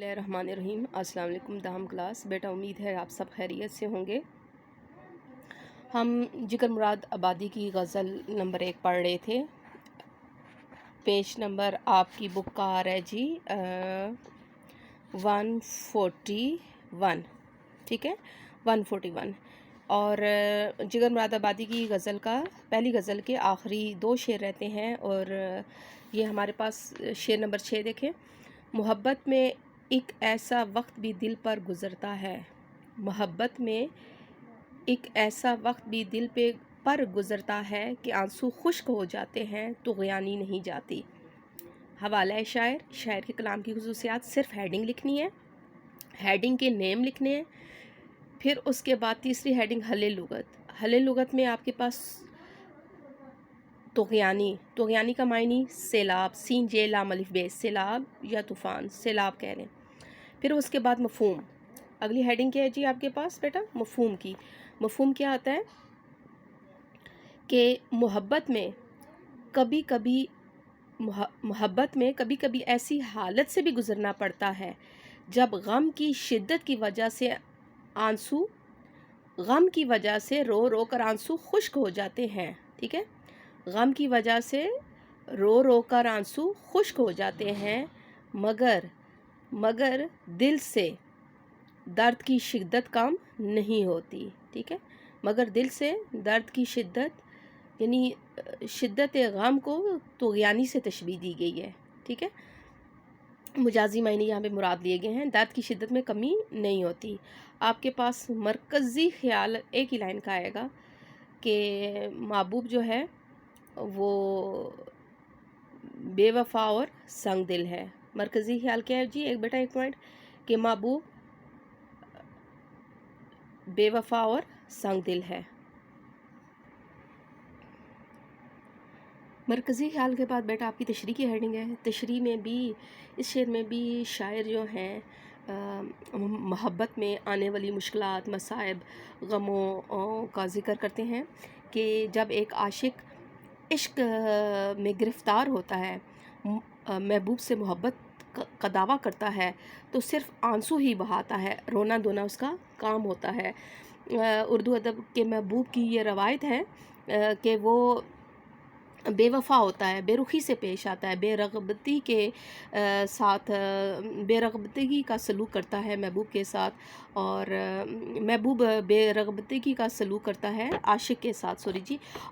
बिस्मिल्लाहिर्रहमानिर्रहीम। अस्सलाम वालेकुम दाम क्लास। बेटा उम्मीद है आप सब खैरियत से होंगे। हम जिगर मुराद आबादी की गज़ल नंबर 1 पढ़ रहे थे। पेज नंबर आपकी बुक का आ रहा है जी 141, ठीक है 141। और जिगर मुराद आबादी की गज़ल का पहली गज़ल के आखिरी 2 शेर रहते हैं। और ये हमारे पास शेर नंबर 6 देखें। मोहब्बत में एक ऐसा वक्त भी दिल पर गुज़रता है, मोहब्बत में एक ऐसा वक्त भी दिल पर गुज़रता है कि आंसू खुश्क हो जाते हैं तो ग़यानी नहीं जाती। हवाला है शायर के कलाम की खुसूसियात। सिर्फ हेडिंग लिखनी है, हेडिंग के नेम लिखने हैं। फिर उसके बाद तीसरी हेडिंग हले लुगत में आपके पास तोग़यानी का मायनी सैलाब, सीन जे लाम अलिफ बे, सैलाब या तूफ़ान, सैलाब कह लें। फिर उसके बाद मफ़हूम। अगली हेडिंग क्या है जी आपके पास बेटा? मफ़हूम की। मफ़हूम क्या आता है कि मोहब्बत में कभी कभी ऐसी हालत से भी गुज़रना पड़ता है जब गम की शिद्दत की वजह से रो रो कर आंसू खुश्क हो जाते हैं, ठीक है। गम की वजह से रो रो कर आंसू खुश्क हो जाते हैं, मगर दिल से दर्द की शिद्दत कम नहीं होती, ठीक है। मगर दिल से दर्द की शिद्दत यानी शिद्दत गम को तोग़यानी से तशबीह दी गई है, ठीक है। मुजाजी मायने यहाँ पे मुराद लिए गए हैं। दर्द की शिद्दत में कमी नहीं होती। आपके पास मरकज़ी ख्याल एक ही लाइन का आएगा कि महबूब जो है वो बेवफा और संग दिल है। मरकज़ी ख्याल क्या है जी? एक पॉइंट कि महबूब बेवफा और संग दिल है। मरकज़ी ख्याल के बाद बेटा आपकी तशरीह की हेडिंग है। तशरीह में भी इस शेर में भी शायर जो हैं मोहब्बत में आने वाली मुश्किलात, मसाइब, गमों का ज़िक्र करते हैं कि जब एक आशिक इश्क में गिरफ़्तार होता है, महबूब से मोहब्बत का दावा करता है, तो सिर्फ़ आंसू ही बहाता है, रोना धोना उसका काम होता है। उर्दू अदब के महबूब की ये रवायत है कि वो बेवफा होता है, बेरुखी से पेश आता है, बेरग़बती का सलूक करता है महबूब के साथ। और महबूब बेरग़बती का सलूक करता है आशिक के साथ,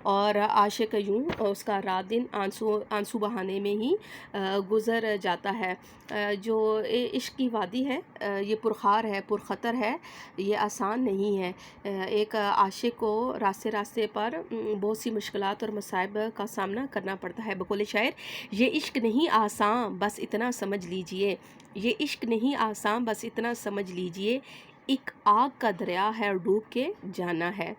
और आशिक यूँ उसका रात दिन आंसू बहाने में ही गुज़र जाता है। जो इश्क की वादी है ये पुरखार है, पुरख़तर है, ये आसान नहीं है। एक आशिक को रास्ते रास्ते पर बहुत सी मुश्किलात और मसाइब का सामना करना पड़ता है। बक़ौल शायर, ये इश्क नहीं आसान बस इतना समझ लीजिए, ये इश्क नहीं आसान बस इतना समझ लीजिए, एक आग का दरिया है और डूब के जाना है।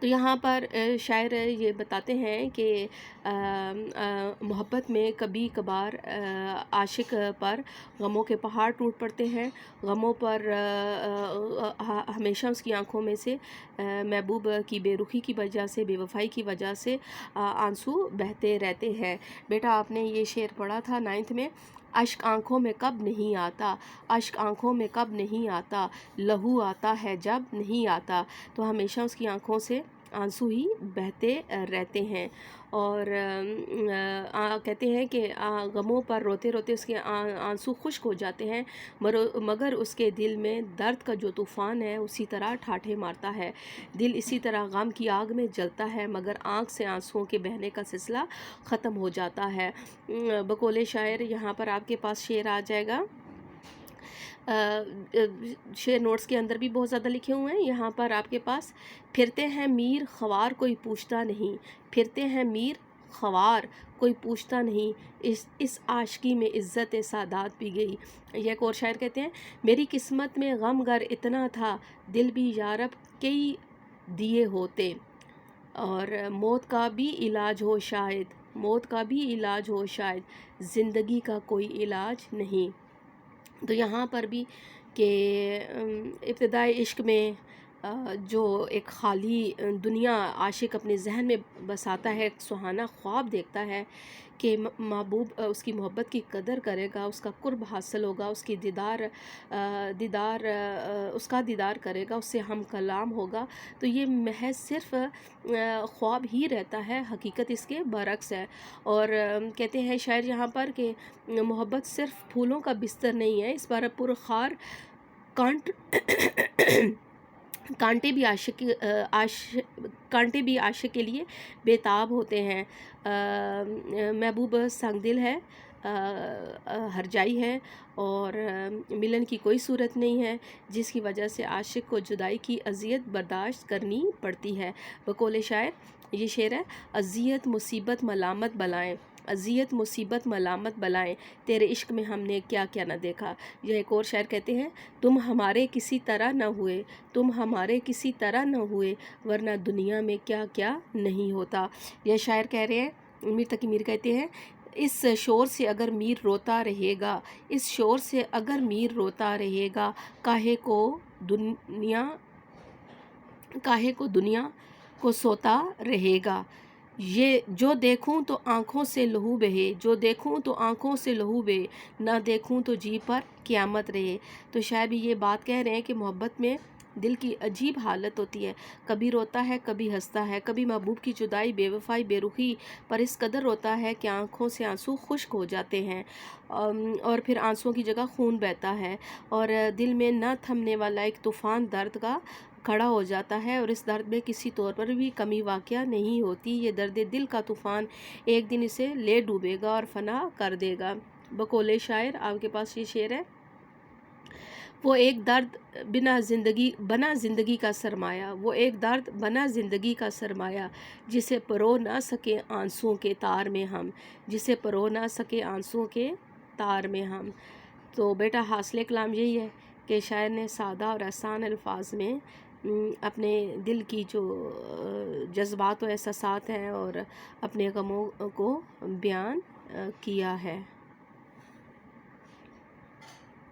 तो यहाँ पर शायर ये बताते हैं कि मोहब्बत में कभी कभार आशिक पर गमों के पहाड़ टूट पड़ते हैं। गमों पर हमेशा उसकी आंखों में से महबूब की बेरुखी की वजह से, बेवफाई की वजह से आंसू बहते रहते हैं। बेटा आपने ये शेर पढ़ा था 9th में। अश्क आँखों में कब नहीं आता, अश्क आँखों में कब नहीं आता, लहू आता है जब नहीं आता। तो हमेशा उसकी आँखों से आंसू ही बहते रहते हैं। और कहते हैं कि गमों पर रोते रोते उसके आंसू खुश्क हो जाते हैं, मगर उसके दिल में दर्द का जो तूफ़ान है उसी तरह ठाठे मारता है। दिल इसी तरह गम की आग में जलता है, मगर आँख से आंसुओं के बहने का सिलसिला ख़त्म हो जाता है। बक़ौल शायर यहाँ पर आपके पास शेर आ जाएगा। शेर नोट्स के अंदर भी बहुत ज़्यादा लिखे हुए हैं। यहाँ पर आपके पास फिरते हैं मीर ख़वार कोई पूछता नहीं, फिरते हैं मीर ख़वार कोई पूछता नहीं, इस आशिकी में इज़्ज़त सादात भी गई। यह एक और शायर कहते हैं, मेरी किस्मत में गम गर इतना था, दिल भी यारब कई दिए होते, और मौत का भी इलाज हो शायद, मौत का भी इलाज हो शायद, ज़िंदगी का कोई इलाज नहीं। तो यहाँ पर भी कि इब्तिदाई इश्क में جو ایک خالی دنیا عاشق اپنے ذہن میں بساتا ہے، ایک سہانا خواب دیکھتا ہے کہ محبوب اس کی محبت کی قدر کرے گا، اس کا قرب حاصل ہوگا، اس کی اس کا دیدار کرے گا، اس سے ہم کلام ہوگا، تو یہ محض صرف خواب ہی رہتا ہے، حقیقت اس کے برعکس ہے۔ اور کہتے ہیں شاعر یہاں پر کہ محبت صرف پھولوں کا بستر نہیں ہے، اس پر پرخار کانٹ کانٹے بھی عاشق کے لیے بےتاب ہوتے ہیں۔ محبوب سنگ دل ہے، ہرجائی ہے، اور ملن کی کوئی صورت نہیں ہے، جس کی وجہ سے عاشق کو جدائی کی اذیت برداشت کرنی پڑتی ہے۔ بقول شاعر یہ شعر ہے: اذیت مصیبت ملامت بلائیں، اذیت مصیبت ملامت بلائیں، تیرے عشق میں ہم نے کیا کیا نہ دیکھا۔ یہ ایک اور شاعر کہتے ہیں: تم ہمارے کسی طرح نہ ہوئے، تم ہمارے کسی طرح نہ ہوئے، ورنہ دنیا میں کیا کیا نہیں ہوتا۔ یہ شاعر کہہ رہے ہیں، میر تقی میر کہتے ہیں: اس شور سے اگر میر روتا رہے گا، اس شور سے اگر میر روتا رہے گا، کاہے کو دنیا کو سوتا رہے گا۔ یہ جو دیکھوں تو آنکھوں سے لہو بہے، جو دیکھوں تو آنکھوں سے لہو بہے، نہ دیکھوں تو جی پر قیامت رہے۔ تو شاید بھی یہ بات کہہ رہے ہیں کہ محبت میں دل کی عجیب حالت ہوتی ہے، کبھی روتا ہے، کبھی ہنستا ہے، کبھی محبوب کی جدائی، بے وفائی، بے رخی پر اس قدر روتا ہے کہ آنکھوں سے آنسو خشک ہو جاتے ہیں، اور پھر آنسوؤں کی جگہ خون بہتا ہے، اور دل میں نہ تھمنے والا ایک طوفان درد کا کھڑا ہو جاتا ہے، اور اس درد میں کسی طور پر بھی کمی واقع نہیں ہوتی۔ یہ درد دل کا طوفان ایک دن اسے لے ڈوبے گا اور فنا کر دے گا۔ بقول شاعر آپ کے پاس یہ شعر ہے: وہ ایک درد بنا زندگی کا سرمایہ، وہ ایک درد بنا زندگی کا سرمایہ، جسے پرو نہ سکے آنسوؤں کے تار میں ہم، جسے پرو نہ سکے آنسوؤں کے تار میں ہم۔ تو بیٹا حاصل کلام یہی ہے کہ شاعر نے سادہ اور آسان الفاظ میں اپنے دل کی جو جذبات و احساسات ہیں اور اپنے غموں کو بیان کیا ہے۔